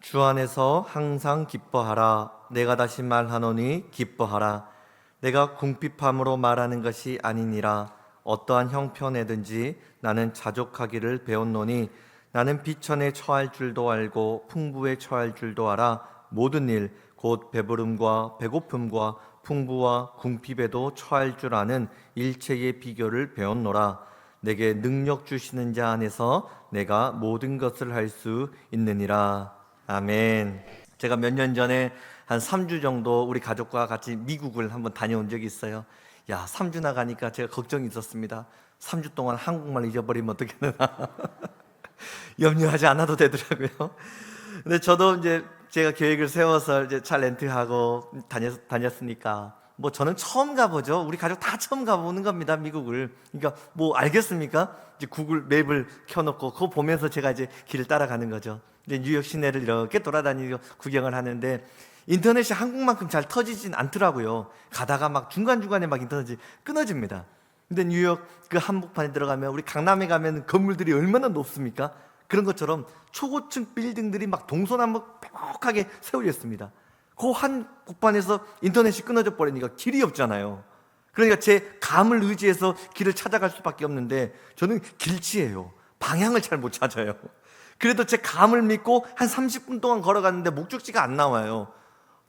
주 안에서 항상 기뻐하라. 내가 다시 말하노니 기뻐하라. 내가 궁핍함으로 말하는 것이 아니니라. 어떠한 형편에든지 나는 자족하기를 배웠노니 나는 비천에 처할 줄도 알고 풍부에 처할 줄도 알아. 모든 일 곧 배부름과 배고픔과 풍부와 궁핍에도 처할 줄 아는 일체의 비결을 배웠노라. 내게 능력 주시는 자 안에서 내가 모든 것을 할 수 있느니라. 아멘. 제가 몇 년 전에 한 3주 정도 우리 가족과 같이 미국을 한번 다녀온 적이 있어요. 3주나 가니까 제가 걱정이 있었습니다. 3주 동안 한국말 잊어버리면 어떻게 되나 염려하지 않아도 되더라고요. 근데 저도 이제 제가 계획을 세워서 이제 차 렌트하고 다녔으니까 저는 처음 가보죠. 우리 가족 다 처음 가보는 겁니다, 미국을. 그러니까 알겠습니까? 이제 구글 맵을 켜놓고 그거 보면서 제가 이제 길을 따라가는 거죠. 이제 뉴욕 시내를 이렇게 돌아다니고 구경을 하는데 인터넷이 한국만큼 잘 터지진 않더라고요. 가다가 막 중간중간에 막 인터넷이 끊어집니다. 근데 뉴욕 그 한복판에 들어가면 우리 강남에 가면 건물들이 얼마나 높습니까? 그런 것처럼 초고층 빌딩들이 막 동서남북 뾰족하게 세워져 있습니다. 그 한 복판에서 인터넷이 끊어져 버리니까 길이 없잖아요. 그러니까 제 감을 의지해서 길을 찾아갈 수밖에 없는데 저는 길치예요. 방향을 잘 못 찾아요. 그래도 제 감을 믿고 한 30분 동안 걸어갔는데 목적지가 안 나와요.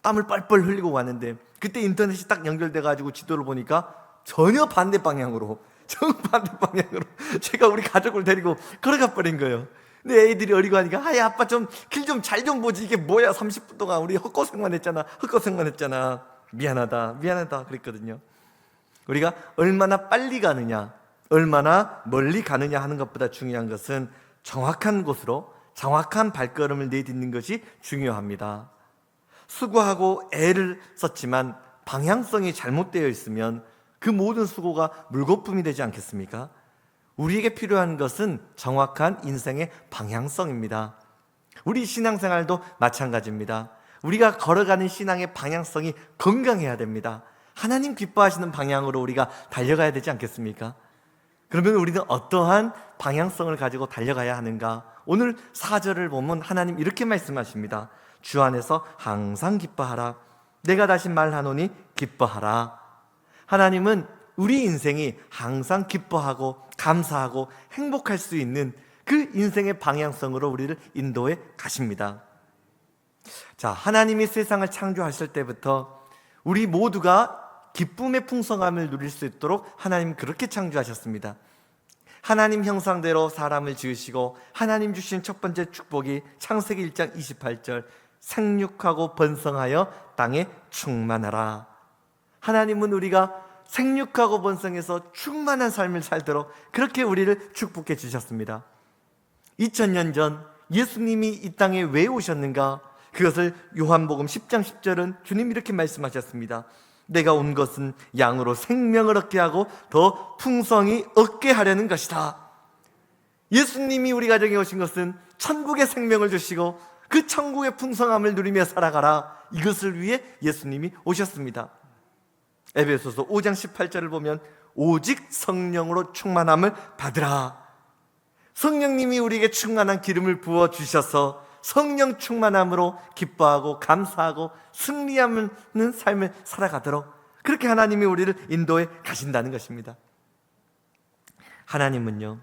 땀을 뻘뻘 흘리고 왔는데 그때 인터넷이 딱 연결돼가지고 지도를 보니까 전혀 반대 방향으로 정반대 방향으로 제가 우리 가족을 데리고 걸어가 버린 거예요. 근데 애들이 어리고 하니까 아빠 좀 길 좀 잘 좀 보지. 이게 뭐야, 30분 동안 우리 헛고생만 했잖아. 미안하다 그랬거든요. 우리가 얼마나 빨리 가느냐, 얼마나 멀리 가느냐 하는 것보다 중요한 것은 정확한 곳으로 정확한 발걸음을 내딛는 것이 중요합니다. 수고하고 애를 썼지만 방향성이 잘못되어 있으면 그 모든 수고가 물거품이 되지 않겠습니까? 우리에게 필요한 것은 정확한 인생의 방향성입니다. 우리 신앙생활도 마찬가지입니다. 우리가 걸어가는 신앙의 방향성이 건강해야 됩니다. 하나님 기뻐하시는 방향으로 우리가 달려가야 되지 않겠습니까? 그러면 우리는 어떠한 방향성을 가지고 달려가야 하는가? 오늘 4절을 보면 하나님 이렇게 말씀하십니다. 주 안에서 항상 기뻐하라. 내가 다시 말하노니 기뻐하라. 하나님은 우리 인생이 항상 기뻐하고 감사하고 행복할 수 있는 그 인생의 방향성으로 우리를 인도해 가십니다. 자, 하나님이 세상을 창조하실 때부터 우리 모두가 기쁨의 풍성함을 누릴 수 있도록 하나님 그렇게 창조하셨습니다. 하나님 형상대로 사람을 지으시고 하나님 주신 첫 번째 축복이 창세기 1장 28절 생육하고 번성하여 땅에 충만하라. 하나님은 우리가 생육하고 번성해서 충만한 삶을 살도록 그렇게 우리를 축복해 주셨습니다. 2000년 전 예수님이 이 땅에 왜 오셨는가? 그것을 요한복음 10장 10절은 주님이 이렇게 말씀하셨습니다. 내가 온 것은 양으로 생명을 얻게 하고 더 풍성히 얻게 하려는 것이다. 예수님이 우리 가정에 오신 것은 천국의 생명을 주시고 그 천국의 풍성함을 누리며 살아가라, 이것을 위해 예수님이 오셨습니다. 에베소서 5장 18절을 보면 오직 성령으로 충만함을 받으라. 성령님이 우리에게 충만한 기름을 부어주셔서 성령 충만함으로 기뻐하고 감사하고 승리하는 삶을 살아가도록 그렇게 하나님이 우리를 인도해 가신다는 것입니다. 하나님은요,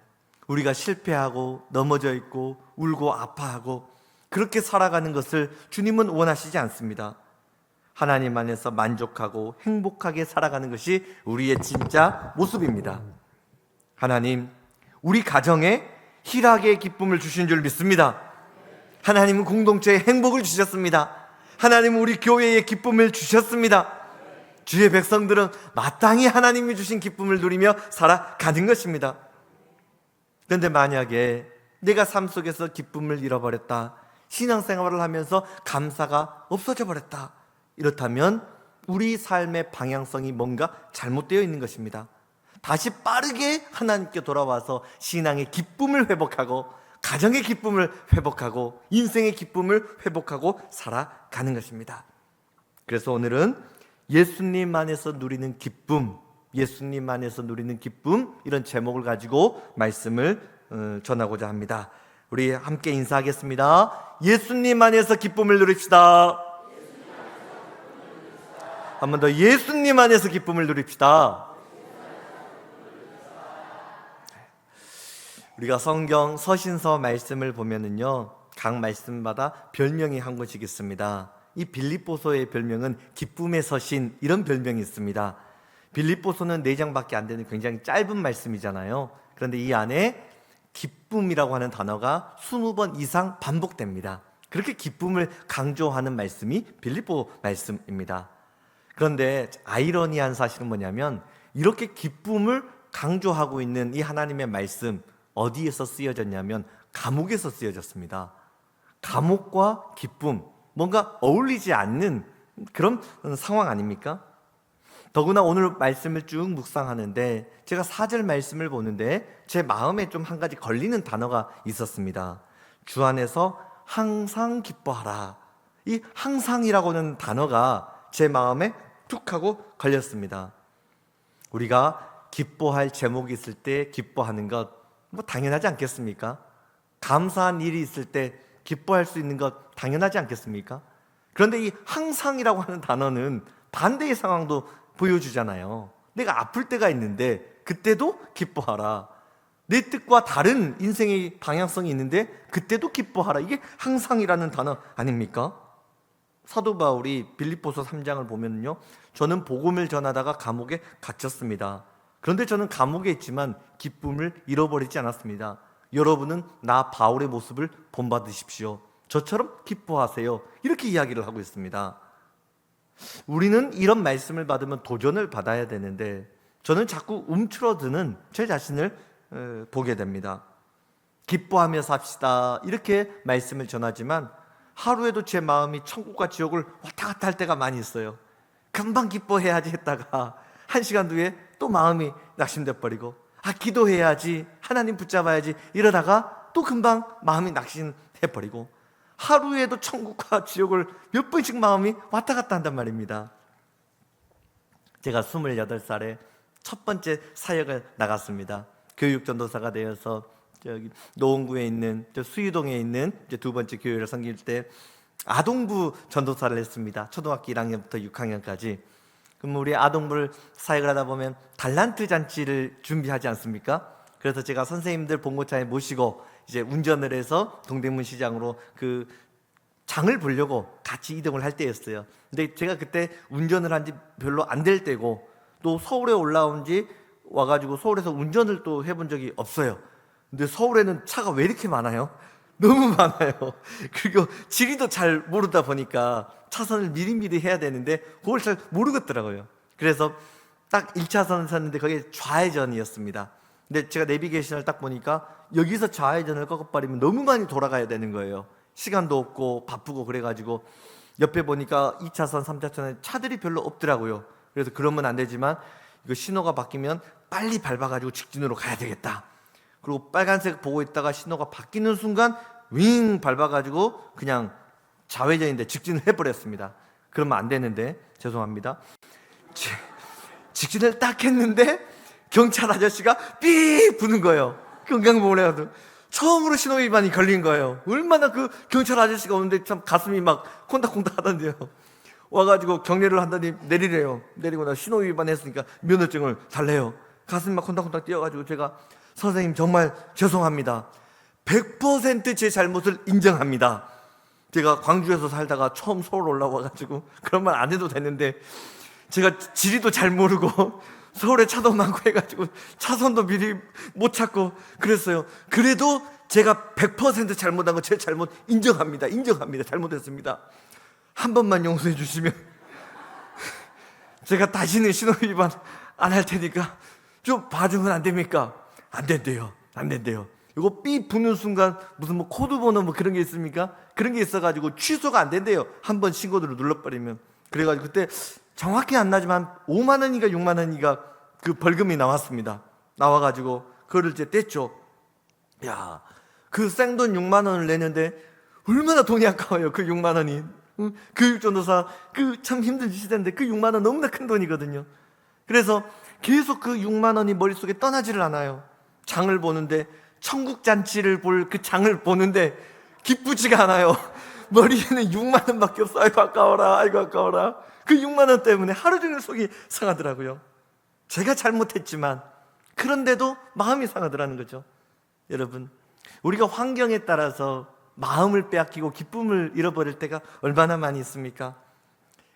우리가 실패하고 넘어져 있고 울고 아파하고 그렇게 살아가는 것을 주님은 원하시지 않습니다. 하나님 안에서 만족하고 행복하게 살아가는 것이 우리의 진짜 모습입니다. 하나님, 우리 가정에 희락의 기쁨을 주신 줄 믿습니다. 하나님은 공동체에 행복을 주셨습니다. 하나님은 우리 교회에 기쁨을 주셨습니다. 주의 백성들은 마땅히 하나님이 주신 기쁨을 누리며 살아가는 것입니다. 그런데 만약에 내가 삶 속에서 기쁨을 잃어버렸다, 신앙생활을 하면서 감사가 없어져 버렸다, 이렇다면 우리 삶의 방향성이 뭔가 잘못되어 있는 것입니다. 다시 빠르게 하나님께 돌아와서 신앙의 기쁨을 회복하고 가정의 기쁨을 회복하고 인생의 기쁨을 회복하고 살아가는 것입니다. 그래서 오늘은 예수님 안에서 누리는 기쁨, 이런 제목을 가지고 말씀을 전하고자 합니다. 우리 함께 인사하겠습니다. 예수님 안에서 기쁨을 누립시다. 한 번 더, 예수님 안에서 기쁨을 누립시다. 우리가 성경 서신서 말씀을 보면은요, 각 말씀마다 별명이 한 곳씩 있습니다. 이 빌립보서의 별명은 기쁨의 서신, 이런 별명이 있습니다. 빌립보서는 4장밖에 안 되는 굉장히 짧은 말씀이잖아요. 그런데 이 안에 기쁨이라고 하는 단어가 20번 이상 반복됩니다. 그렇게 기쁨을 강조하는 말씀이 빌립보 말씀입니다. 그런데 아이러니한 사실은 뭐냐면, 이렇게 기쁨을 강조하고 있는 이 하나님의 말씀, 어디에서 쓰여졌냐면 감옥에서 쓰여졌습니다. 감옥과 기쁨, 뭔가 어울리지 않는 그런 상황 아닙니까? 더구나 오늘 말씀을 쭉 묵상하는데 제가 4절 말씀을 보는데 제 마음에 좀 한 가지 걸리는 단어가 있었습니다. 주 안에서 항상 기뻐하라. 이 항상이라고는 단어가 제 마음에 툭 하고 걸렸습니다. 우리가 기뻐할 제목이 있을 때 기뻐하는 것 뭐 당연하지 않겠습니까? 감사한 일이 있을 때 기뻐할 수 있는 것 당연하지 않겠습니까? 그런데 이 항상이라고 하는 단어는 반대의 상황도 보여주잖아요. 내가 아플 때가 있는데 그때도 기뻐하라. 내 뜻과 다른 인생의 방향성이 있는데 그때도 기뻐하라. 이게 항상이라는 단어 아닙니까? 사도 바울이 빌립보서 3장을 보면요, 저는 복음을 전하다가 감옥에 갇혔습니다. 그런데 저는 감옥에 있지만 기쁨을 잃어버리지 않았습니다. 여러분은 나 바울의 모습을 본받으십시오. 저처럼 기뻐하세요. 이렇게 이야기를 하고 있습니다. 우리는 이런 말씀을 받으면 도전을 받아야 되는데 저는 자꾸 움츠러드는 제 자신을 보게 됩니다. 기뻐하며 삽시다, 이렇게 말씀을 전하지만 하루에도 제 마음이 천국과 지옥을 왔다 갔다 할 때가 많이 있어요. 금방 기뻐해야지 했다가 1시간 뒤에 또 마음이 낙심돼 버리고, 기도해야지, 하나님 붙잡아야지 이러다가 또 금방 마음이 낙심해 버리고, 하루에도 천국과 지옥을 몇 번씩 마음이 왔다 갔다 한단 말입니다. 제가 28살에 첫 번째 사역을 나갔습니다. 교육전도사가 되어서 저기 노원구에 있는 수유동에 있는 두 번째 교회를 섬길 때 아동부 전도사를 했습니다. 초등학교 1학년부터 6학년까지. 그럼 우리 아동부 사역을 하다 보면 달란트 잔치를 준비하지 않습니까? 그래서 제가 선생님들 봉고차에 모시고 이제 운전을 해서 동대문 시장으로 그 장을 보려고 같이 이동을 할 때였어요. 근데 제가 그때 운전을 한 지 별로 안 될 때고, 또 서울에 올라온 지 와가지고 서울에서 운전을 또 해본 적이 없어요. 근데 서울에는 차가 왜 이렇게 많아요? 너무 많아요. 그리고 지리도 잘 모르다 보니까 차선을 미리미리 해야 되는데 그걸 잘 모르겠더라고요. 그래서 딱 1차선을 섰는데 그게 좌회전이었습니다. 근데 제가 내비게이션을 딱 보니까 여기서 좌회전을 꺾어버리면 너무 많이 돌아가야 되는 거예요. 시간도 없고 바쁘고 그래가지고 옆에 보니까 2차선, 3차선에 차들이 별로 없더라고요. 그래서 그러면 안 되지만 이거 신호가 바뀌면 빨리 밟아가지고 직진으로 가야 되겠다. 그리고 빨간색 보고 있다가 신호가 바뀌는 순간 윙 밟아가지고 그냥 좌회전인데 직진을 해버렸습니다. 그러면 안 되는데 죄송합니다. 직진을 딱 했는데 경찰 아저씨가 삐 부는 거예요. 건강보험을 해가지고 처음으로 신호위반이 걸린 거예요. 얼마나 그 경찰 아저씨가 오는데 참 가슴이 막 콩닥콩닥 하던데요. 와가지고 경례를 한다니 내리래요. 내리고 나 신호위반 했으니까 면허증을 달래요. 가슴이 막 콩닥콩닥 뛰어가지고 제가 선생님 정말 죄송합니다. 100% 제 잘못을 인정합니다. 제가 광주에서 살다가 처음 서울 올라와가지고 그런 말 안 해도 되는데 제가 지리도 잘 모르고 서울에 차도 많고 해가지고 차선도 미리 못 찾고 그랬어요. 그래도 제가 100% 잘못한 거 제 잘못 인정합니다. 잘못했습니다. 한 번만 용서해 주시면 제가 다시는 신호위반 안 할 테니까 좀 봐주면 안 됩니까? 안 된대요. 이거 삐 부는 순간 무슨 뭐 코드 번호 뭐 그런 게 있습니까? 그런 게 있어가지고 취소가 안 된대요. 한 번 신고도를 눌러버리면. 그래가지고 그때 정확히 안 나지만 5만 원인가 6만 원인가 그 벌금이 나왔습니다. 나와가지고 그거를 이제 뗐죠. 야, 그 생돈 6만 원을 내는데 얼마나 돈이 아까워요. 그 6만 원이. 교육전도사 그 참 힘든 시대인데 그 6만 원 너무나 큰 돈이거든요. 그래서 계속 그 6만 원이 머릿속에 떠나지를 않아요. 장을 보는데 천국 잔치를 볼 그 장을 보는데 기쁘지가 않아요. 머리에는 6만 원밖에 없어. 아이고 아까워라, 아이고 아까워라. 그 6만 원 때문에 하루 종일 속이 상하더라고요. 제가 잘못했지만 그런데도 마음이 상하더라는 거죠. 여러분, 우리가 환경에 따라서 마음을 빼앗기고 기쁨을 잃어버릴 때가 얼마나 많이 있습니까?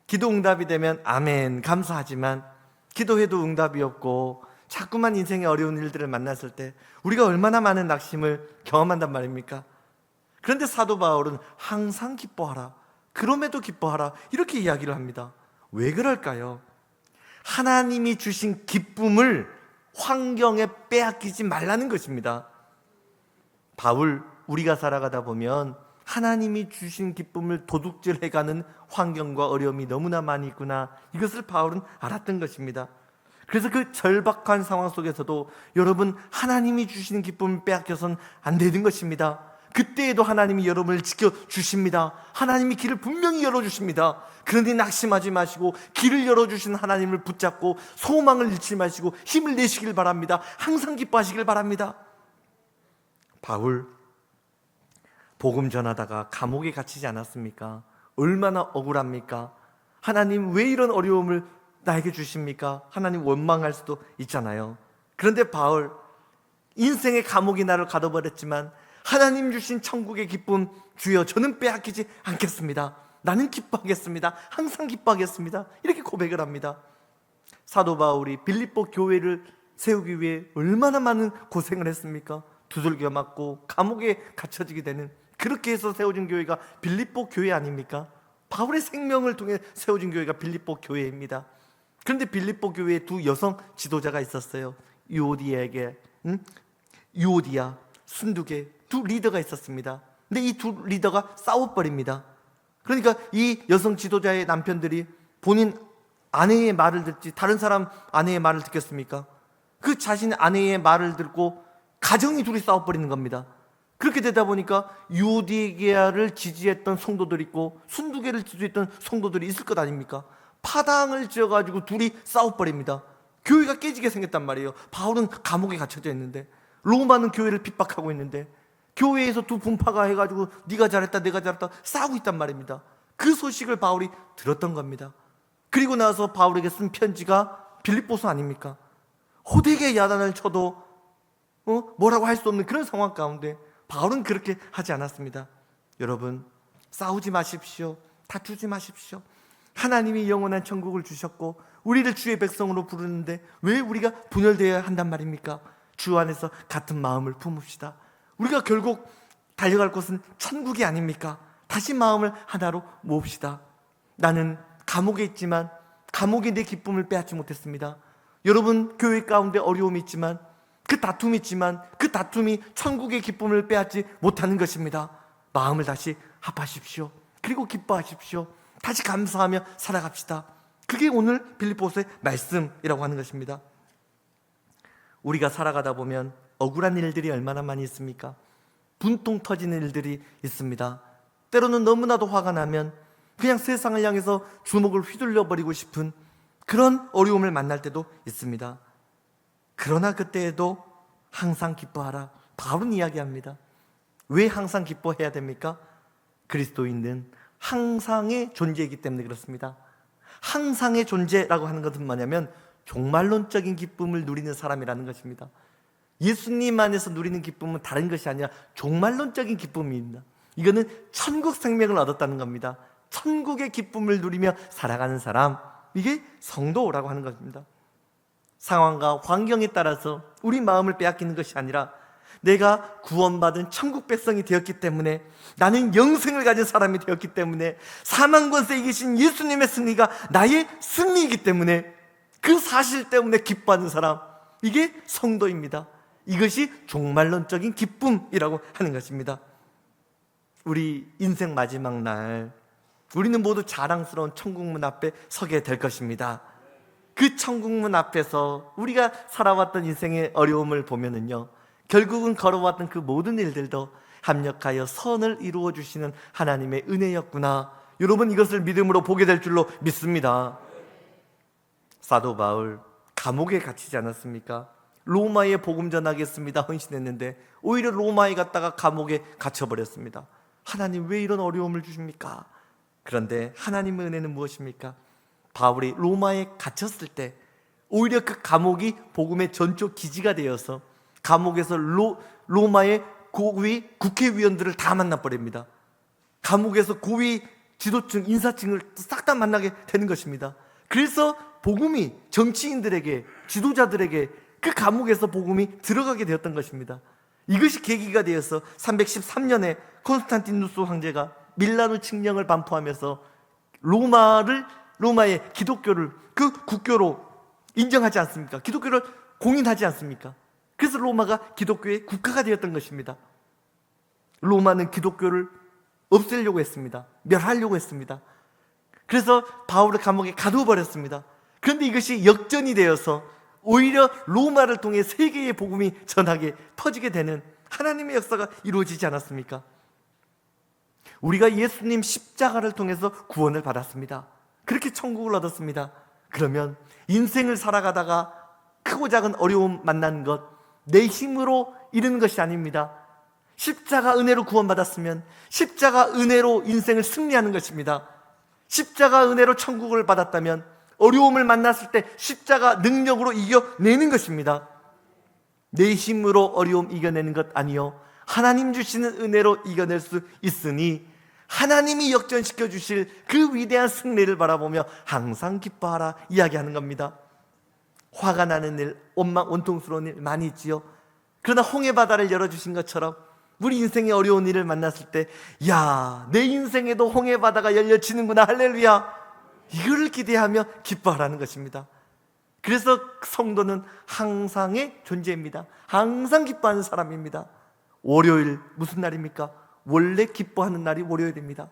기도 응답이 되면 아멘 감사하지만 기도해도 응답이 없고 자꾸만 인생의 어려운 일들을 만났을 때 우리가 얼마나 많은 낙심을 경험한단 말입니까? 그런데 사도 바울은 항상 기뻐하라, 그럼에도 기뻐하라, 이렇게 이야기를 합니다. 왜 그럴까요? 하나님이 주신 기쁨을 환경에 빼앗기지 말라는 것입니다. 바울, 우리가 살아가다 보면 하나님이 주신 기쁨을 도둑질해가는 환경과 어려움이 너무나 많이 있구나, 이것을 바울은 알았던 것입니다. 그래서 그 절박한 상황 속에서도 여러분, 하나님이 주시는 기쁨을 빼앗겨서는 안 되는 것입니다. 그때에도 하나님이 여러분을 지켜주십니다. 하나님이 길을 분명히 열어주십니다. 그런데 낙심하지 마시고 길을 열어주신 하나님을 붙잡고 소망을 잃지 마시고 힘을 내시길 바랍니다. 항상 기뻐하시길 바랍니다. 바울, 복음 전하다가 감옥에 갇히지 않았습니까? 얼마나 억울합니까? 하나님 왜 이런 어려움을 나에게 주십니까? 하나님 원망할 수도 있잖아요. 그런데 바울, 인생의 감옥이 나를 가둬버렸지만 하나님 주신 천국의 기쁨, 주여 저는 빼앗기지 않겠습니다. 나는 기뻐하겠습니다. 항상 기뻐하겠습니다. 이렇게 고백을 합니다. 사도 바울이 빌립보 교회를 세우기 위해 얼마나 많은 고생을 했습니까? 두들겨 맞고 감옥에 갇혀지게 되는, 그렇게 해서 세워진 교회가 빌립보 교회 아닙니까? 바울의 생명을 통해 세워진 교회가 빌립보 교회입니다. 그런데 빌립보 교회에 두 여성 지도자가 있었어요. 유오디아, 순두계, 두 리더가 있었습니다. 근데 이 두 리더가 싸워버립니다. 그러니까 이 여성 지도자의 남편들이 본인 아내의 말을 듣지 다른 사람 아내의 말을 듣겠습니까? 그 자신의 아내의 말을 듣고 가정이 둘이 싸워버리는 겁니다. 그렇게 되다 보니까 유오디게아를 지지했던 성도들이 있고 순두계를 지지했던 성도들이 있을 것 아닙니까? 파당을 지어가지고 둘이 싸워버립니다. 교회가 깨지게 생겼단 말이에요. 바울은 감옥에 갇혀져 있는데, 로마는 교회를 핍박하고 있는데, 교회에서 두 분파가 해가지고 네가 잘했다 내가 잘했다 싸우고 있단 말입니다. 그 소식을 바울이 들었던 겁니다. 그리고 나서 바울에게 쓴 편지가 빌립보서 아닙니까? 호되게 야단을 쳐도 뭐라고 할 수 없는 그런 상황 가운데 바울은 그렇게 하지 않았습니다. 여러분, 싸우지 마십시오. 다투지 마십시오. 하나님이 영원한 천국을 주셨고 우리를 주의 백성으로 부르는데 왜 우리가 분열되어야 한단 말입니까? 주 안에서 같은 마음을 품읍시다. 우리가 결국 달려갈 곳은 천국이 아닙니까? 다시 마음을 하나로 모읍시다. 나는 감옥에 있지만 감옥이 내 기쁨을 빼앗지 못했습니다. 여러분, 교회 가운데 어려움이 있지만, 그 다툼이 있지만 그 다툼이 천국의 기쁨을 빼앗지 못하는 것입니다. 마음을 다시 합하십시오. 그리고 기뻐하십시오. 다시 감사하며 살아갑시다. 그게 오늘 빌립보서의 말씀이라고 하는 것입니다. 우리가 살아가다 보면 억울한 일들이 얼마나 많이 있습니까? 분통 터지는 일들이 있습니다. 때로는 너무나도 화가 나면 그냥 세상을 향해서 주먹을 휘둘러 버리고 싶은 그런 어려움을 만날 때도 있습니다. 그러나 그때에도 항상 기뻐하라, 바울은 이야기합니다. 왜 항상 기뻐해야 됩니까? 그리스도인은 항상의 존재이기 때문에 그렇습니다. 항상의 존재라고 하는 것은 뭐냐면 종말론적인 기쁨을 누리는 사람이라는 것입니다. 예수님 안에서 누리는 기쁨은 다른 것이 아니라 종말론적인 기쁨입니다. 이거는 천국 생명을 얻었다는 겁니다. 천국의 기쁨을 누리며 살아가는 사람, 이게 성도라고 하는 것입니다. 상황과 환경에 따라서 우리 마음을 빼앗기는 것이 아니라 내가 구원받은 천국 백성이 되었기 때문에, 나는 영생을 가진 사람이 되었기 때문에, 사망 권세 이기신 예수님의 승리가 나의 승리이기 때문에 그 사실 때문에 기뻐하는 사람, 이게 성도입니다. 이것이 종말론적인 기쁨이라고 하는 것입니다. 우리 인생 마지막 날 우리는 모두 자랑스러운 천국문 앞에 서게 될 것입니다. 그 천국문 앞에서 우리가 살아왔던 인생의 어려움을 보면은요, 결국은 걸어왔던 그 모든 일들도 합력하여 선을 이루어 주시는 하나님의 은혜였구나, 여러분 이것을 믿음으로 보게 될 줄로 믿습니다. 사도 바울 감옥에 갇히지 않았습니까? 로마에 복음 전하겠습니다 헌신했는데 오히려 로마에 갔다가 감옥에 갇혀버렸습니다. 하나님 왜 이런 어려움을 주십니까? 그런데 하나님의 은혜는 무엇입니까? 바울이 로마에 갇혔을 때 오히려 그 감옥이 복음의 전초 기지가 되어서 감옥에서 로마의 고위 국회의원들을 다 만나버립니다. 감옥에서 고위 지도층, 인사층을 싹 다 만나게 되는 것입니다. 그래서 복음이 정치인들에게, 지도자들에게 그 감옥에서 복음이 들어가게 되었던 것입니다. 이것이 계기가 되어서 313년에 콘스탄티누스 황제가 밀라노 칙령을 반포하면서 로마의 기독교를 그 국교로 인정하지 않습니까? 기독교를 공인하지 않습니까? 그래서 로마가 기독교의 국가가 되었던 것입니다. 로마는 기독교를 없애려고 했습니다. 멸하려고 했습니다. 그래서 바울을 감옥에 가두어버렸습니다. 그런데 이것이 역전이 되어서 오히려 로마를 통해 세계의 복음이 전하게 퍼지게 되는 하나님의 역사가 이루어지지 않았습니까? 우리가 예수님 십자가를 통해서 구원을 받았습니다. 그렇게 천국을 얻었습니다. 그러면 인생을 살아가다가 크고 작은 어려움 만난 것, 내 힘으로 이루는 것이 아닙니다. 십자가 은혜로 구원받았으면 십자가 은혜로 인생을 승리하는 것입니다. 십자가 은혜로 천국을 받았다면 어려움을 만났을 때 십자가 능력으로 이겨내는 것입니다. 내 힘으로 어려움 이겨내는 것 아니요, 하나님 주시는 은혜로 이겨낼 수 있으니 하나님이 역전시켜 주실 그 위대한 승리를 바라보며 항상 기뻐하라 이야기하는 겁니다. 화가 나는 일, 원통스러운 일 많이 있지요. 그러나 홍해 바다를 열어주신 것처럼 우리 인생의 어려운 일을 만났을 때, 야, 내 인생에도 홍해 바다가 열려지는구나, 할렐루야, 이거를 기대하며 기뻐하라는 것입니다. 그래서 성도는 항상의 존재입니다. 항상 기뻐하는 사람입니다. 월요일 무슨 날입니까? 원래 기뻐하는 날이 월요일입니다.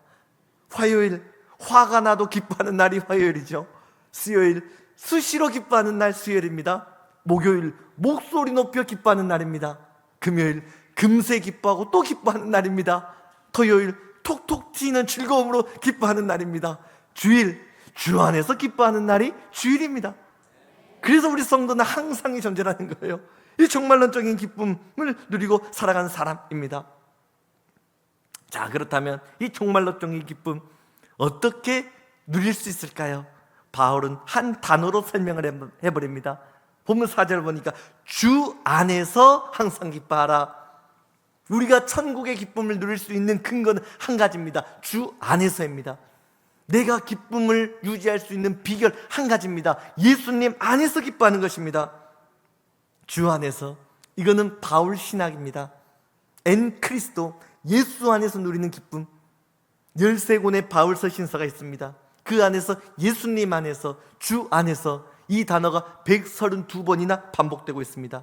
화요일 화가 나도 기뻐하는 날이 화요일이죠. 수요일 수시로 기뻐하는 날 수요일입니다. 목요일 목소리 높여 기뻐하는 날입니다. 금요일 금세 기뻐하고 또 기뻐하는 날입니다. 토요일 톡톡 튀는 즐거움으로 기뻐하는 날입니다. 주일 주 안에서 기뻐하는 날이 주일입니다. 그래서 우리 성도는 항상이 존재라는 거예요. 이 종말론적인 기쁨을 누리고 살아가는 사람입니다. 자, 그렇다면 이 종말론적인 기쁨 어떻게 누릴 수 있을까요? 바울은 한 단어로 설명을 해버립니다. 본문 4절 보니까 주 안에서 항상 기뻐하라. 우리가 천국의 기쁨을 누릴 수 있는 근거는 한 가지입니다. 주 안에서입니다. 내가 기쁨을 유지할 수 있는 비결 한 가지입니다. 예수님 안에서 기뻐하는 것입니다. 주 안에서, 이거는 바울 신학입니다. 엔 크리스도, 예수 안에서 누리는 기쁨. 13권의 바울서 신서가 있습니다. 그 안에서, 예수님 안에서, 주 안에서, 이 단어가 132번이나 반복되고 있습니다.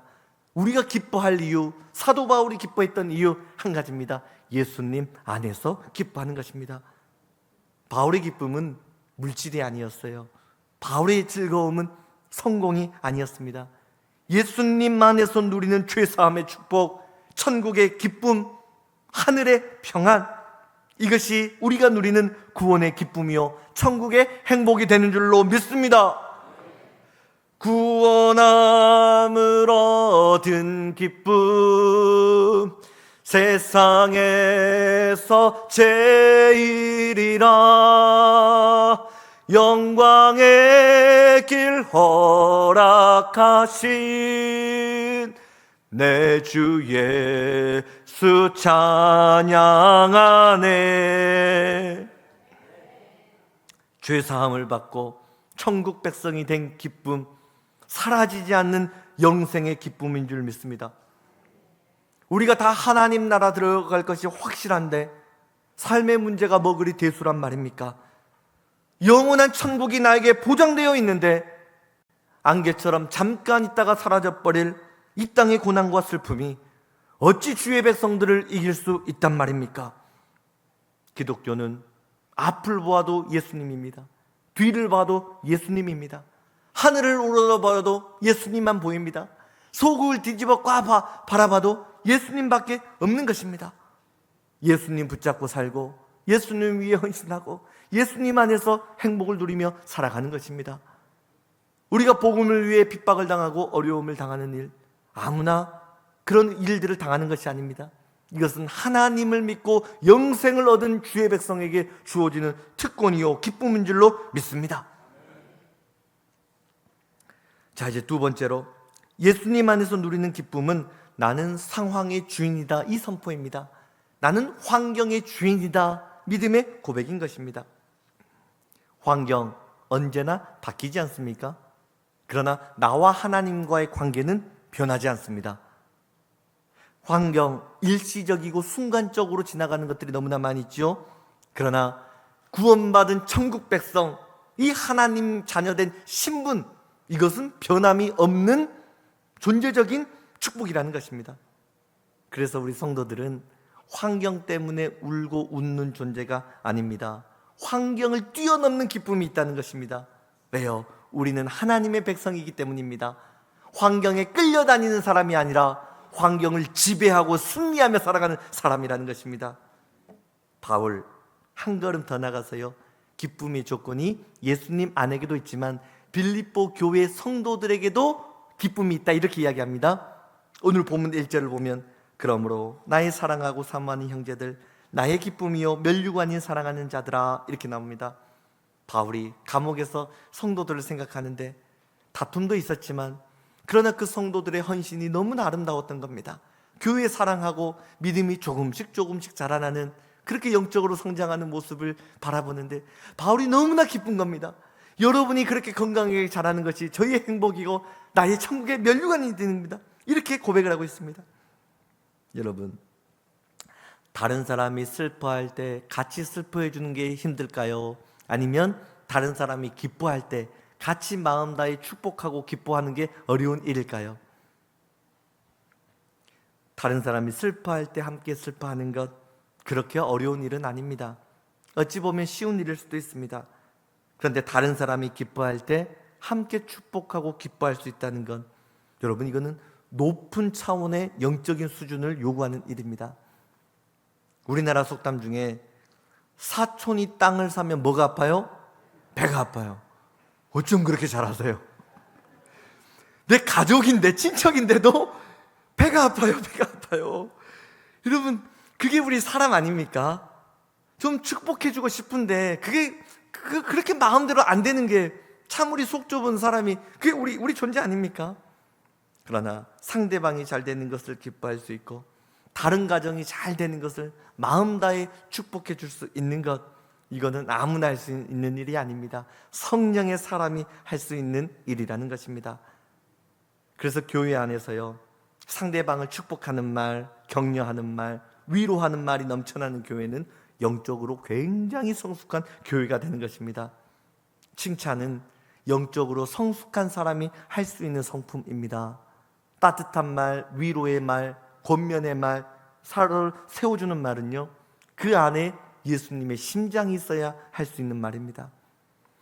우리가 기뻐할 이유, 사도 바울이 기뻐했던 이유 한 가지입니다. 예수님 안에서 기뻐하는 것입니다. 바울의 기쁨은 물질이 아니었어요. 바울의 즐거움은 성공이 아니었습니다. 예수님 안에서 누리는 죄사함의 축복, 천국의 기쁨, 하늘의 평안, 이것이 우리가 누리는 구원의 기쁨이요 천국의 행복이 되는 줄로 믿습니다. 구원함을 얻은 기쁨, 세상에서 제일이라. 영광의 길 허락하신 내 주 예수 찬양하네. 죄사함을 받고 천국 백성이 된 기쁨, 사라지지 않는 영생의 기쁨인 줄 믿습니다. 우리가 다 하나님 나라 들어갈 것이 확실한데 삶의 문제가 뭐 그리 대수란 말입니까? 영원한 천국이 나에게 보장되어 있는데 안개처럼 잠깐 있다가 사라져버릴 이 땅의 고난과 슬픔이 어찌 주의 백성들을 이길 수 있단 말입니까? 기독교는 앞을 보아도 예수님입니다. 뒤를 봐도 예수님입니다. 하늘을 우러러봐도 예수님만 보입니다. 속을 뒤집어 꽉 바라봐도 예수님밖에 없는 것입니다. 예수님 붙잡고 살고 예수님 위해 헌신하고 예수님 안에서 행복을 누리며 살아가는 것입니다. 우리가 복음을 위해 핍박을 당하고 어려움을 당하는 일, 아무나 그런 일들을 당하는 것이 아닙니다. 이것은 하나님을 믿고 영생을 얻은 주의 백성에게 주어지는 특권이요 기쁨인 줄로 믿습니다. 자, 이제 두 번째로 예수님 안에서 누리는 기쁨은 나는 상황의 주인이다, 이 선포입니다. 나는 환경의 주인이다, 믿음의 고백인 것입니다. 환경 언제나 바뀌지 않습니까? 그러나 나와 하나님과의 관계는 변하지 않습니다. 환경, 일시적이고 순간적으로 지나가는 것들이 너무나 많이 있죠. 그러나 구원받은 천국 백성, 이 하나님 자녀된 신분, 이것은 변함이 없는 존재적인 축복이라는 것입니다. 그래서 우리 성도들은 환경 때문에 울고 웃는 존재가 아닙니다. 환경을 뛰어넘는 기쁨이 있다는 것입니다. 왜요? 우리는 하나님의 백성이기 때문입니다. 환경에 끌려다니는 사람이 아니라 환경을 지배하고 승리하며 살아가는 사람이라는 것입니다. 바울 한 걸음 더 나가서요, 기쁨의 조건이 예수님 안에게도 있지만 빌립보 교회 성도들에게도 기쁨이 있다, 이렇게 이야기합니다. 오늘 본문 1절을 보면 그러므로 나의 사랑하고 사모하는 형제들, 나의 기쁨이요 멸류관인 사랑하는 자들아, 이렇게 나옵니다. 바울이 감옥에서 성도들을 생각하는데 다툼도 있었지만 그러나 그 성도들의 헌신이 너무나 아름다웠던 겁니다. 교회 사랑하고 믿음이 조금씩 자라나는, 그렇게 영적으로 성장하는 모습을 바라보는데 바울이 너무나 기쁜 겁니다. 여러분이 그렇게 건강하게 자라는 것이 저희의 행복이고 나의 천국의 면류관이 됩니다, 이렇게 고백을 하고 있습니다. 여러분, 다른 사람이 슬퍼할 때 같이 슬퍼해 주는 게 힘들까요? 아니면 다른 사람이 기뻐할 때 같이 마음 다해 축복하고 기뻐하는 게 어려운 일일까요? 다른 사람이 슬퍼할 때 함께 슬퍼하는 것, 그렇게 어려운 일은 아닙니다. 어찌 보면 쉬운 일일 수도 있습니다. 그런데 다른 사람이 기뻐할 때 함께 축복하고 기뻐할 수 있다는 건, 여러분, 이거는 높은 차원의 영적인 수준을 요구하는 일입니다. 우리나라 속담 중에 사촌이 땅을 사면 뭐가 아파요? 배가 아파요. 어쩜 그렇게 잘하세요? 내 가족인데, 친척인데도 배가 아파요, 배가 아파요. 여러분, 그게 우리 사람 아닙니까? 좀 축복해주고 싶은데 그렇게 마음대로 안 되는 게 참 우리 속 좁은 사람이, 그게 우리 존재 아닙니까? 그러나 상대방이 잘 되는 것을 기뻐할 수 있고 다른 가정이 잘 되는 것을 마음 다해 축복해 줄 수 있는 것, 이거는 아무나 할 수 있는 일이 아닙니다. 성령의 사람이 할 수 있는 일이라는 것입니다. 그래서 교회 안에서요, 상대방을 축복하는 말, 격려하는 말, 위로하는 말이 넘쳐나는 교회는 영적으로 굉장히 성숙한 교회가 되는 것입니다. 칭찬은 영적으로 성숙한 사람이 할 수 있는 성품입니다. 따뜻한 말, 위로의 말, 권면의 말, 서로를 세워주는 말은요, 그 안에 예수님의 심장이 있어야 할 수 있는 말입니다.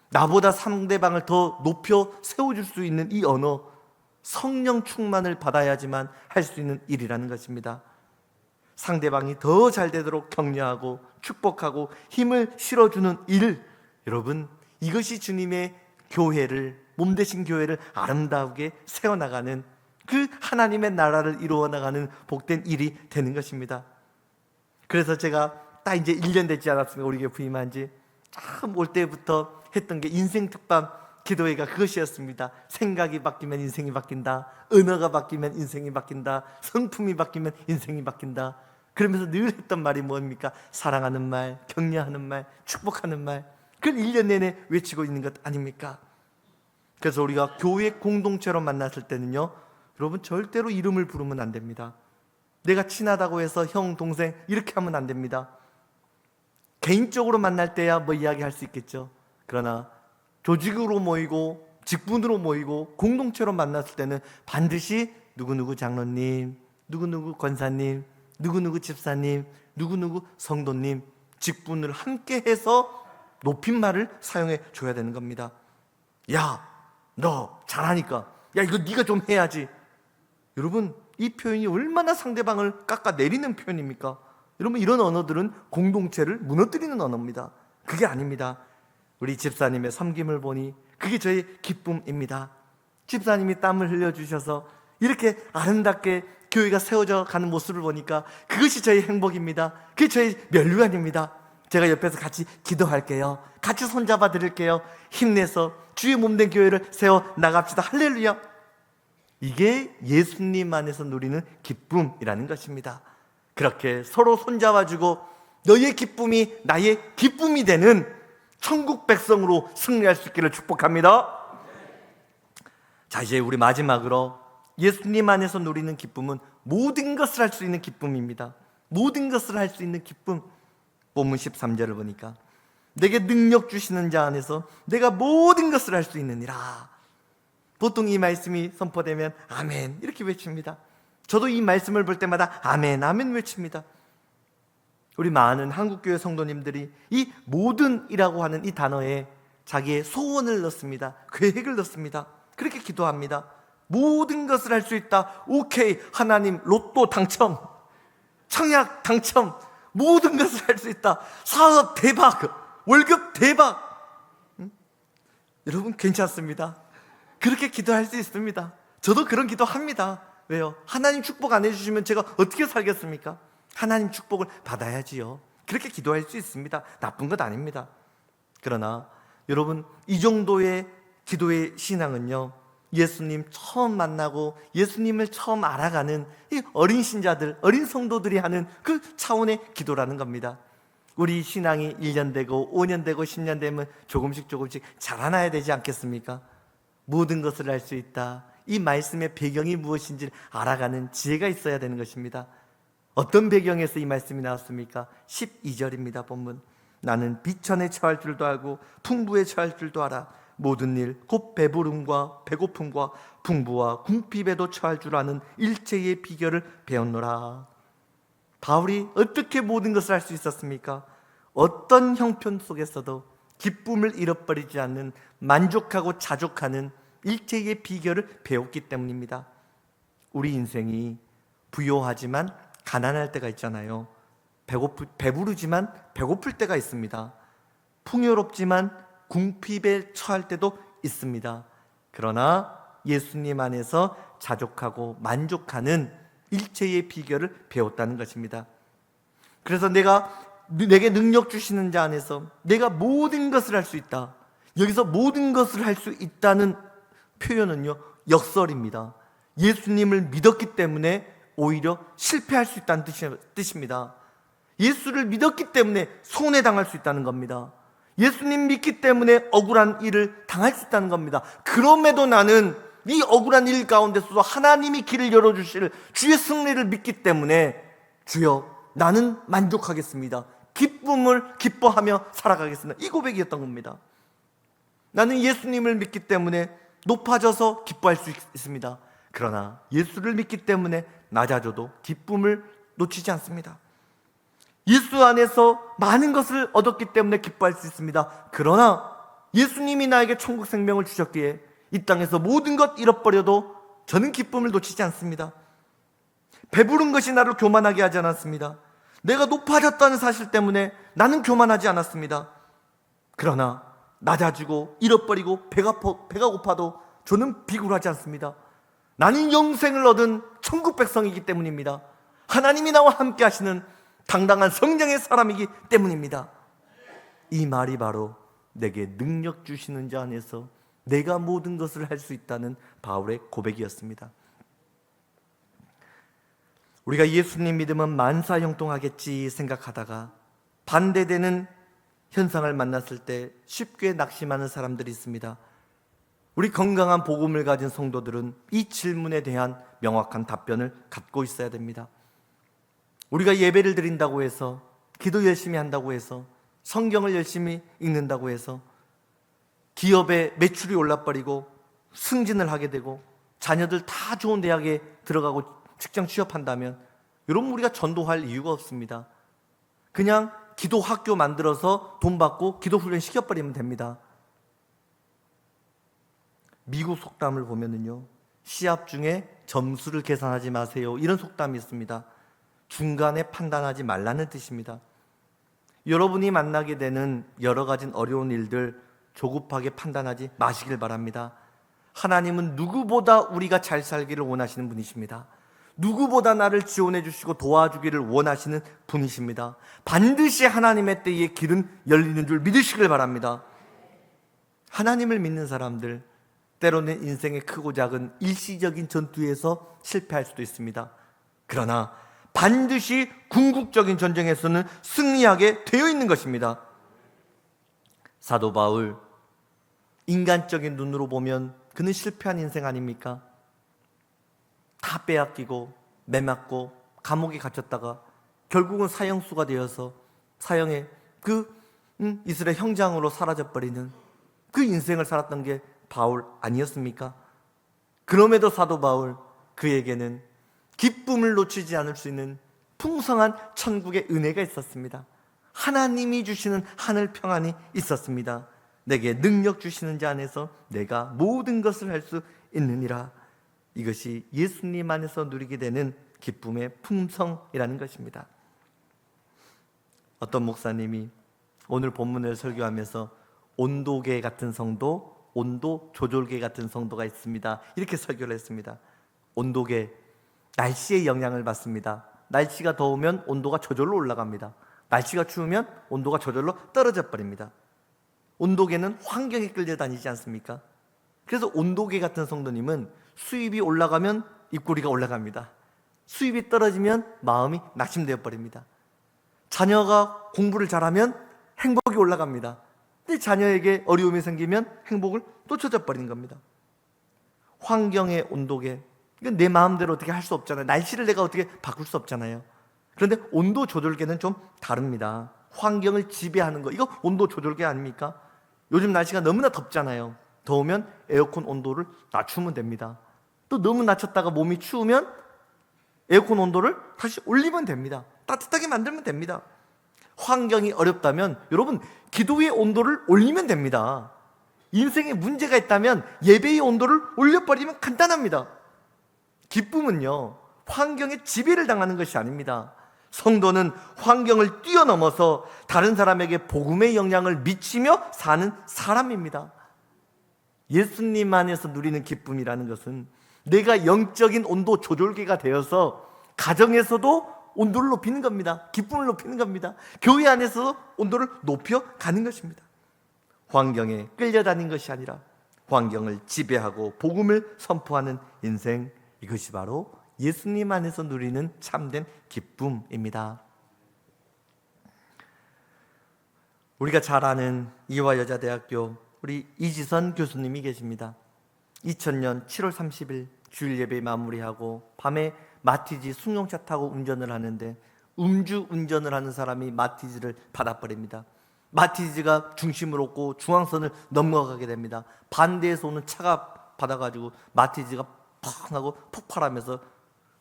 나보다 상대방을 더 높여 세워줄 수 있는 이 언어, 성령 충만을 받아야지만 할 수 있는 일이라는 것입니다. 상대방이 더 잘 되도록 격려하고 축복하고 힘을 실어주는 일, 여러분, 이것이 주님의 교회를, 몸되신 교회를 아름다우게 세워나가는, 그 하나님의 나라를 이루어 나가는 복된 일이 되는 것입니다. 그래서 제가 딱 이제 1년 되지 않았습니까? 우리 교회 부임한 지 처음 올 때부터 했던 게 인생 특방 기도회가 그것이었습니다. 생각이 바뀌면 인생이 바뀐다, 언어가 바뀌면 인생이 바뀐다, 성품이 바뀌면 인생이 바뀐다. 그러면서 늘 했던 말이 뭡니까? 사랑하는 말, 격려하는 말, 축복하는 말, 그걸 1년 내내 외치고 있는 것 아닙니까? 그래서 우리가 교회 공동체로 만났을 때는요, 여러분, 절대로 이름을 부르면 안 됩니다. 내가 친하다고 해서 형, 동생 이렇게 하면 안 됩니다. 개인적으로 만날 때야 뭐 이야기할 수 있겠죠. 그러나 조직으로 모이고 직분으로 모이고 공동체로 만났을 때는 반드시 누구누구 장로님, 누구누구 권사님, 누구누구 집사님, 누구누구 성도님, 직분을 함께 해서 높임말을 사용해 줘야 되는 겁니다. 야, 너 잘하니까, 야, 이거 네가 좀 해야지. 여러분, 이 표현이 얼마나 상대방을 깎아내리는 표현입니까? 여러분, 이런 언어들은 공동체를 무너뜨리는 언어입니다. 그게 아닙니다. 우리 집사님의 섬김을 보니 그게 저의 기쁨입니다. 집사님이 땀을 흘려주셔서 이렇게 아름답게 교회가 세워져 가는 모습을 보니까 그것이 저의 행복입니다. 그게 저의 면류관입니다. 제가 옆에서 같이 기도할게요. 같이 손잡아 드릴게요. 힘내서 주의 몸된 교회를 세워 나갑시다. 할렐루야. 이게 예수님 안에서 누리는 기쁨이라는 것입니다. 그렇게 서로 손잡아주고 너의 기쁨이 나의 기쁨이 되는 천국 백성으로 승리할 수 있기를 축복합니다. 자, 이제 우리 마지막으로 예수님 안에서 누리는 기쁨은 모든 것을 할 수 있는 기쁨입니다. 모든 것을 할 수 있는 기쁨. 본문 13절을 보니까 내게 능력 주시는 자 안에서 내가 모든 것을 할 수 있느니라. 보통 이 말씀이 선포되면 아멘 이렇게 외칩니다. 저도 이 말씀을 볼 때마다 아멘 아멘 외칩니다. 우리 많은 한국교회 성도님들이 이 모든이라고 하는 이 단어에 자기의 소원을 넣습니다. 계획을 넣습니다. 그렇게 기도합니다. 모든 것을 할 수 있다. 오케이, 하나님 로또 당첨, 청약 당첨, 모든 것을 할 수 있다. 사업 대박, 월급 대박. 여러분 괜찮습니다. 그렇게 기도할 수 있습니다. 저도 그런 기도합니다. 왜요? 하나님 축복 안 해주시면 제가 어떻게 살겠습니까? 하나님 축복을 받아야지요. 그렇게 기도할 수 있습니다. 나쁜 것 아닙니다. 그러나 여러분, 이 정도의 기도의 신앙은요, 예수님 처음 만나고 예수님을 처음 알아가는 이 어린 신자들, 어린 성도들이 하는 그 차원의 기도라는 겁니다. 우리 신앙이 1년 되고 5년 되고 10년 되면 조금씩 자라나야 되지 않겠습니까? 모든 것을 할 수 있다. 이 말씀의 배경이 무엇인지 알아가는 지혜가 있어야 되는 것입니다. 어떤 배경에서 이 말씀이 나왔습니까? 12절입니다. 본문. 나는 비천에 처할 줄도 알고 풍부에 처할 줄도 알아. 모든 일 곧 배부름과 배고픔과 풍부와 궁핍에도 처할 줄 아는 일체의 비결을 배웠노라. 바울이 어떻게 모든 것을 할 수 있었습니까? 어떤 형편 속에서도 기쁨을 잃어버리지 않는 만족하고 자족하는 일체의 비결을 배웠기 때문입니다. 우리 인생이 부요하지만 가난할 때가 있잖아요. 배부르지만 배고플 때가 있습니다. 풍요롭지만 궁핍에 처할 때도 있습니다. 그러나 예수님 안에서 자족하고 만족하는 일체의 비결을 배웠다는 것입니다. 그래서 내게 능력 주시는 자 안에서 내가 모든 것을 할 수 있다. 여기서 모든 것을 할 수 있다는 표현은요, 역설입니다. 예수님을 믿었기 때문에 오히려 실패할 수 있다는 뜻입니다. 예수를 믿었기 때문에 손해당할 수 있다는 겁니다. 예수님 믿기 때문에 억울한 일을 당할 수 있다는 겁니다. 그럼에도 나는 이 억울한 일 가운데서도 하나님이 길을 열어주실 주의 승리를 믿기 때문에 주여 나는 만족하겠습니다. 기쁨을 기뻐하며 살아가겠습니다. 이 고백이었던 겁니다. 나는 예수님을 믿기 때문에 높아져서 기뻐할 수 있습니다. 그러나 예수를 믿기 때문에 낮아져도 기쁨을 놓치지 않습니다. 예수 안에서 많은 것을 얻었기 때문에 기뻐할 수 있습니다. 그러나 예수님이 나에게 천국 생명을 주셨기에 이 땅에서 모든 것 잃어버려도 저는 기쁨을 놓치지 않습니다. 배부른 것이 나를 교만하게 하지 않았습니다. 내가 높아졌다는 사실 때문에 나는 교만하지 않았습니다. 그러나 낮아지고 잃어버리고 배가 고파도 저는 비굴하지 않습니다. 나는 영생을 얻은 천국 백성이기 때문입니다. 하나님이 나와 함께 하시는 당당한 성령의 사람이기 때문입니다. 이 말이 바로 내게 능력 주시는 자 안에서 내가 모든 것을 할 수 있다는 바울의 고백이었습니다. 우리가 예수님 믿으면 만사형통하겠지 생각하다가 반대되는 현상을 만났을 때 쉽게 낙심하는 사람들이 있습니다. 우리 건강한 복음을 가진 성도들은 이 질문에 대한 명확한 답변을 갖고 있어야 됩니다. 우리가 예배를 드린다고 해서, 기도 열심히 한다고 해서, 성경을 열심히 읽는다고 해서 기업의 매출이 올라버리고 승진을 하게 되고 자녀들 다 좋은 대학에 들어가고 직장 취업한다면 여러분, 우리가 전도할 이유가 없습니다. 그냥 기도 학교 만들어서 돈 받고 기도 훈련 시켜버리면 됩니다. 미국 속담을 보면은요, 시합 중에 점수를 계산하지 마세요, 이런 속담이 있습니다. 중간에 판단하지 말라는 뜻입니다. 여러분이 만나게 되는 여러 가지 어려운 일들 조급하게 판단하지 마시길 바랍니다. 하나님은 누구보다 우리가 잘 살기를 원하시는 분이십니다. 누구보다 나를 지원해 주시고 도와주기를 원하시는 분이십니다. 반드시 하나님의 때에 길은 열리는 줄 믿으시길 바랍니다. 하나님을 믿는 사람들, 때로는 인생의 크고 작은 일시적인 전투에서 실패할 수도 있습니다. 그러나 반드시 궁극적인 전쟁에서는 승리하게 되어 있는 것입니다. 사도 바울, 인간적인 눈으로 보면 그는 실패한 인생 아닙니까? 다 빼앗기고 매맞고 감옥에 갇혔다가 결국은 사형수가 되어서 사형의 이스라엘 형장으로 사라져버리는 그 인생을 살았던 게 바울 아니었습니까? 그럼에도 사도 바울, 그에게는 기쁨을 놓치지 않을 수 있는 풍성한 천국의 은혜가 있었습니다. 하나님이 주시는 하늘 평안이 있었습니다. 내게 능력 주시는 자 안에서 내가 모든 것을 할 수 있느니라. 이것이 예수님 안에서 누리게 되는 기쁨의 풍성이라는 것입니다. 어떤 목사님이 오늘 본문을 설교하면서 온도계 같은 성도, 온도 조절계 같은 성도가 있습니다, 이렇게 설교를 했습니다. 온도계, 날씨의 영향을 받습니다. 날씨가 더우면 온도가 저절로 올라갑니다. 날씨가 추우면 온도가 저절로 떨어져 버립니다. 온도계는 환경에 끌려다니지 않습니까? 그래서 온도계 같은 성도님은 수입이 올라가면 입꼬리가 올라갑니다. 수입이 떨어지면 마음이 낙심되어 버립니다. 자녀가 공부를 잘하면 행복이 올라갑니다. 근데 자녀에게 어려움이 생기면 행복을 놓쳐져 버리는 겁니다. 환경의 온도계, 이건 내 마음대로 어떻게 할 수 없잖아요. 날씨를 내가 어떻게 바꿀 수 없잖아요. 그런데 온도 조절계는 좀 다릅니다. 환경을 지배하는 거, 이거 온도 조절계 아닙니까? 요즘 날씨가 너무나 덥잖아요. 더우면 에어컨 온도를 낮추면 됩니다. 또 너무 낮췄다가 몸이 추우면 에어컨 온도를 다시 올리면 됩니다. 따뜻하게 만들면 됩니다. 환경이 어렵다면 여러분, 기도의 온도를 올리면 됩니다. 인생에 문제가 있다면 예배의 온도를 올려버리면 간단합니다. 기쁨은요, 환경에 지배를 당하는 것이 아닙니다. 성도는 환경을 뛰어넘어서 다른 사람에게 복음의 영향을 미치며 사는 사람입니다. 예수님 안에서 누리는 기쁨이라는 것은 내가 영적인 온도 조절계가 되어서 가정에서도 온도를 높이는 겁니다. 기쁨을 높이는 겁니다. 교회 안에서도 온도를 높여가는 것입니다. 환경에 끌려다니는 것이 아니라 환경을 지배하고 복음을 선포하는 인생, 이것이 바로 예수님 안에서 누리는 참된 기쁨입니다. 우리가 잘 아는 이화여자대학교 우리 이지선 교수님이 계십니다. 2000년 7월 30일 주일 예배 마무리하고 밤에 마티즈 승용차 타고 운전을 하는데 음주 운전을 하는 사람이 마티즈를 받아버립니다. 마티즈가 중심을 얻고 중앙선을 넘어가게 됩니다. 반대에서 오는 차가 받아가지고 마티즈가 펑 하고 폭발하면서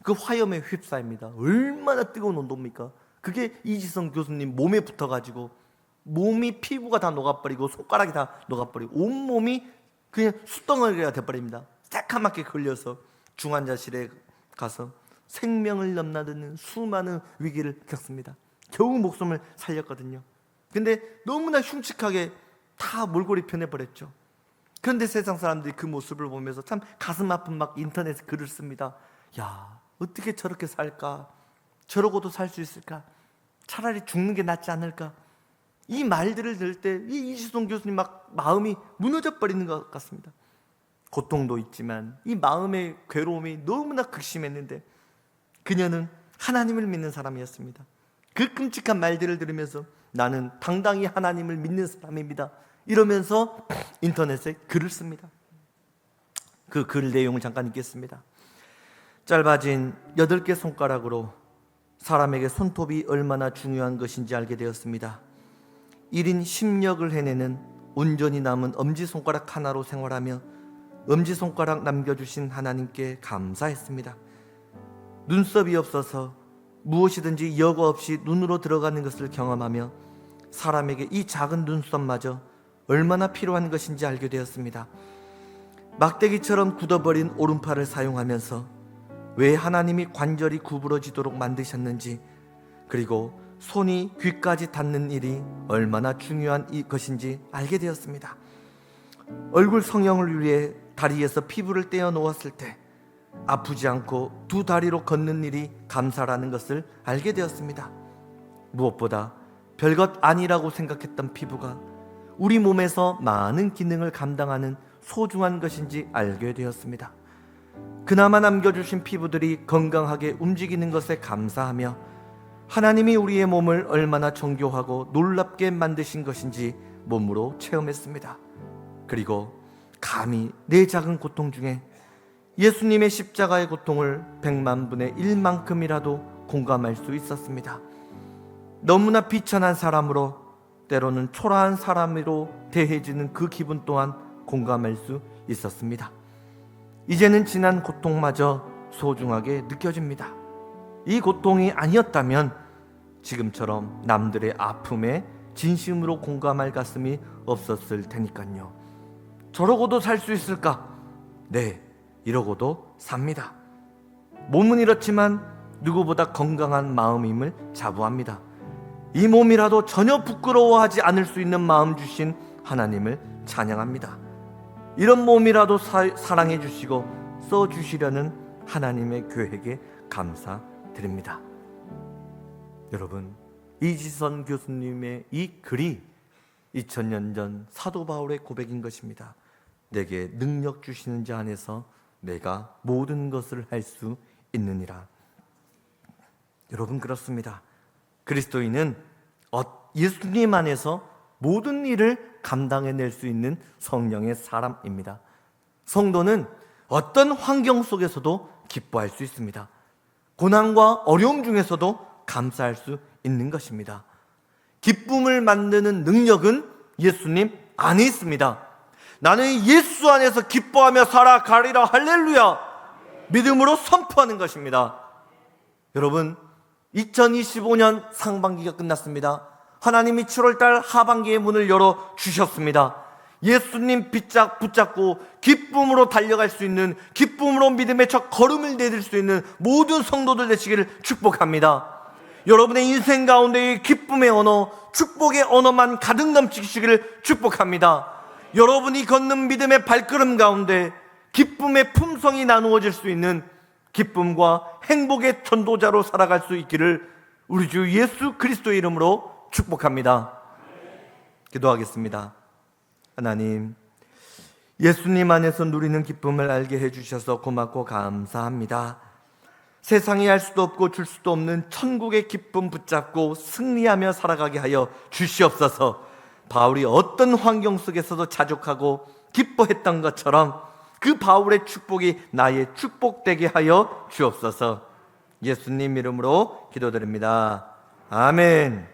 그 화염에 휩싸입니다. 얼마나 뜨거운 온도입니까? 그게 이지성 교수님 몸에 붙어가지고 몸이, 피부가 다 녹아버리고 손가락이 다 녹아버리고 온몸이 그냥 숯덩어리가 돼버립니다. 새카맣게 걸려서 중환자실에 가서 생명을 넘나드는 수많은 위기를 겪습니다. 겨우 목숨을 살렸거든요. 근데 너무나 흉측하게 다 몰골이 변해버렸죠. 그런데 세상 사람들이 그 모습을 보면서 참 가슴 아픈 막 인터넷에 글을 씁니다. 야, 어떻게 저렇게 살까? 저러고도 살 수 있을까? 차라리 죽는 게 낫지 않을까? 이 말들을 들을 때 이 이시동 교수님 막 마음이 무너져 버리는 것 같습니다. 고통도 있지만 이 마음의 괴로움이 너무나 극심했는데 그녀는 하나님을 믿는 사람이었습니다. 그 끔찍한 말들을 들으면서 나는 당당히 하나님을 믿는 사람입니다, 이러면서 인터넷에 글을 씁니다. 그 글 내용을 잠깐 읽겠습니다. 짧아진 8개 손가락으로 사람에게 손톱이 얼마나 중요한 것인지 알게 되었습니다. 1인 10역을 해내는 온전히 남은 엄지손가락 하나로 생활하며 엄지손가락 남겨주신 하나님께 감사했습니다. 눈썹이 없어서 무엇이든지 여과 없이 눈으로 들어가는 것을 경험하며 사람에게 이 작은 눈썹마저 얼마나 필요한 것인지 알게 되었습니다. 막대기처럼 굳어버린 오른팔을 사용하면서 왜 하나님이 관절이 구부러지도록 만드셨는지, 그리고 손이 귀까지 닿는 일이 얼마나 중요한 것인지 알게 되었습니다. 얼굴 성형을 위해 다리에서 피부를 떼어 놓았을 때 아프지 않고 두 다리로 걷는 일이 감사라는 것을 알게 되었습니다. 무엇보다 별것 아니라고 생각했던 피부가 우리 몸에서 많은 기능을 감당하는 소중한 것인지 알게 되었습니다. 그나마 남겨주신 피부들이 건강하게 움직이는 것에 감사하며 하나님이 우리의 몸을 얼마나 정교하고 놀랍게 만드신 것인지 몸으로 체험했습니다. 그리고 감히 내 작은 고통 중에 예수님의 십자가의 고통을 100만 분의 1만큼이라도 공감할 수 있었습니다. 너무나 비천한 사람으로, 때로는 초라한 사람으로 대해지는 그 기분 또한 공감할 수 있었습니다. 이제는 지난 고통마저 소중하게 느껴집니다. 이 고통이 아니었다면 지금처럼 남들의 아픔에 진심으로 공감할 가슴이 없었을 테니까요. 저러고도 살 수 있을까? 네, 이러고도 삽니다. 몸은 이렇지만 누구보다 건강한 마음임을 자부합니다. 이 몸이라도 전혀 부끄러워하지 않을 수 있는 마음 주신 하나님을 찬양합니다. 이런 몸이라도 사랑해 주시고 써주시려는 하나님의 계획에 감사드립니다. 여러분, 이지선 교수님의 이 글이 2000년 전 사도 바울의 고백인 것입니다. 내게 능력 주시는 자 안에서 내가 모든 것을 할 수 있느니라. 여러분, 그렇습니다. 그리스도인은 예수님 안에서 모든 일을 감당해낼 수 있는 성령의 사람입니다. 성도는 어떤 환경 속에서도 기뻐할 수 있습니다. 고난과 어려움 중에서도 감사할 수 있는 것입니다. 기쁨을 만드는 능력은 예수님 안에 있습니다. 나는 예수 안에서 기뻐하며 살아가리라. 할렐루야. 믿음으로 선포하는 것입니다. 여러분, 2025년 상반기가 끝났습니다. 하나님이 7월달 하반기의 문을 열어주셨습니다. 예수님 붙잡고 기쁨으로 달려갈 수 있는, 기쁨으로 믿음의 첫 걸음을 내딜 수 있는 모든 성도들 되시기를 축복합니다. 여러분의 인생 가운데 기쁨의 언어, 축복의 언어만 가득 넘치시기를 축복합니다. 여러분이 걷는 믿음의 발걸음 가운데 기쁨의 품성이 나누어질 수 있는, 기쁨과 행복의 전도자로 살아갈 수 있기를 우리 주 예수 그리스도의 이름으로 축복합니다. 기도하겠습니다. 하나님, 예수님 안에서 누리는 기쁨을 알게 해주셔서 고맙고 감사합니다. 세상이 할 수도 없고 줄 수도 없는 천국의 기쁨 붙잡고 승리하며 살아가게 하여 주시옵소서. 바울이 어떤 환경 속에서도 자족하고 기뻐했던 것처럼 그 바울의 축복이 나의 축복되게 하여 주옵소서. 예수님 이름으로 기도드립니다. 아멘.